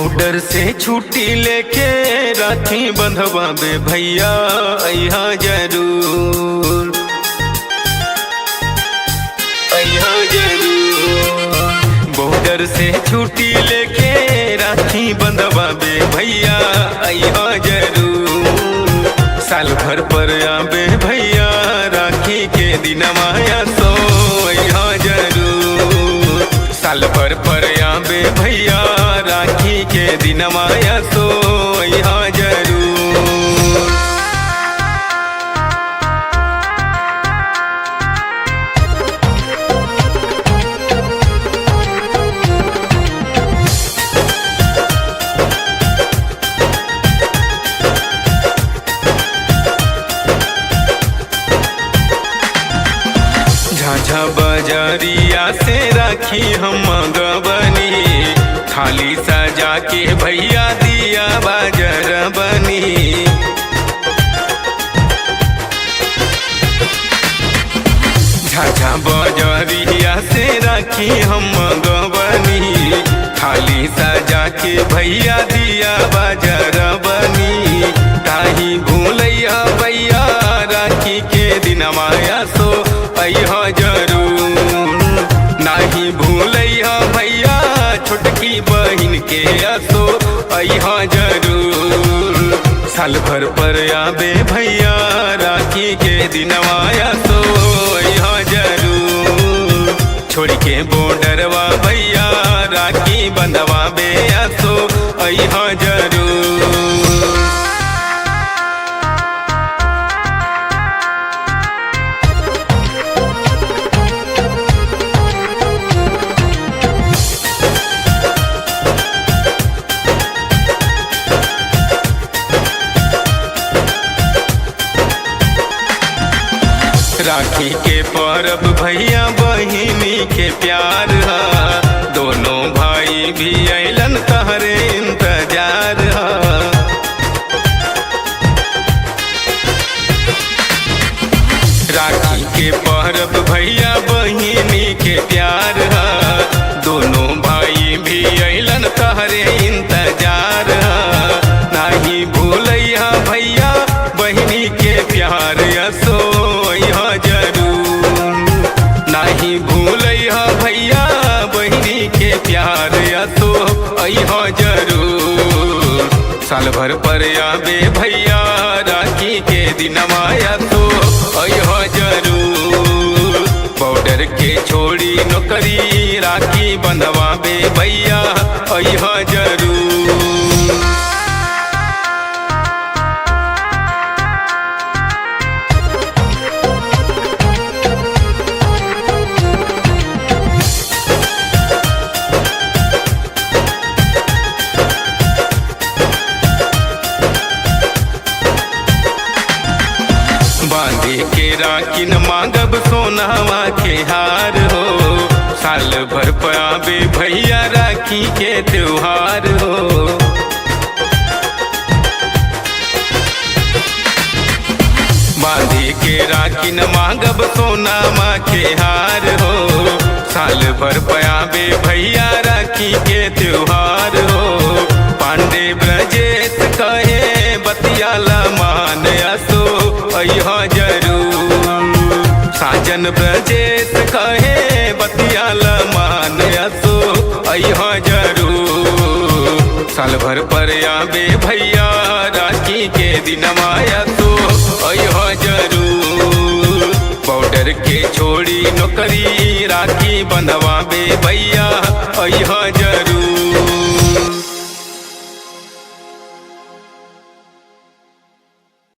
Border से छुट्टी लेके राखी बंधवावे भैया अइहा जरूर, अइहा जरूर। बॉर्डर से छुट्टी लेके राखी बंधवावे भैया अइहा जरूर। साल भर पर आवे भैया राखी के दिनवा सो अइहा जरूर। साल भर पर आवे भैया राखी के दिनवा सो अइहा जरूर। झाझा बाजारिया से राखी हम मंगवनी, थाली सजा के भैया दिया बाजार बनी। झाझा बाजारिया से राखी हम मंगवनी, थाली सजा के भैया दिया बाजार बनी। ताही भूलैया भैया राखी के दिनवा सो अइहा जरूर। नाही भूलैया भैया छोटकी बहिन के असो अइहा जरूर। साल भर पर आवे भैया राखी के दिनवा सो अइहा जरूर। छोड़ के बॉर्डरवा भैया राखी बंधवावे सो अइहा जरूर। राखी के परब भैया बहिनी के प्यार हा, दोनों भाई भी अइलन तहरे इंतजार हा। राखी के परब भैया बहिनी के प्यार हा, दोनों भाई भी अइलन तहरे इंतजार हा। नाही भूलैया भैया बहिनी के प्यार सो अइहा जरूर। नाही भूलैया भैया बहिनी के प्यार सो अइहा जरूर। साल भर पर आवे भैया राखी के दिनवा सो अइहा जरूर। बॉर्डर के छोड़ी नौकरी राखी बंधवावे भैया अइहा जरूर। बांधे के राखी न मांगब सोनावा के हार हो, साल भर पावे भैया राखी के त्योहार हो। बांधे के राखी न मांगब सोनावा के हार हो, साल भर पावे भैया राखी के त्योहार हो। पांडे ब्रजेश कहे बतियाला मान सो अइहा जरूर। साजन ब्रजेश कहे बतियाला मान सो अइहा जरूर। साल भर पर आवे भैया राखी के दिनवा सो अइहा जरूर। बॉर्डर के छोड़ी नौकरी राखी बंधवावे भैया अइहा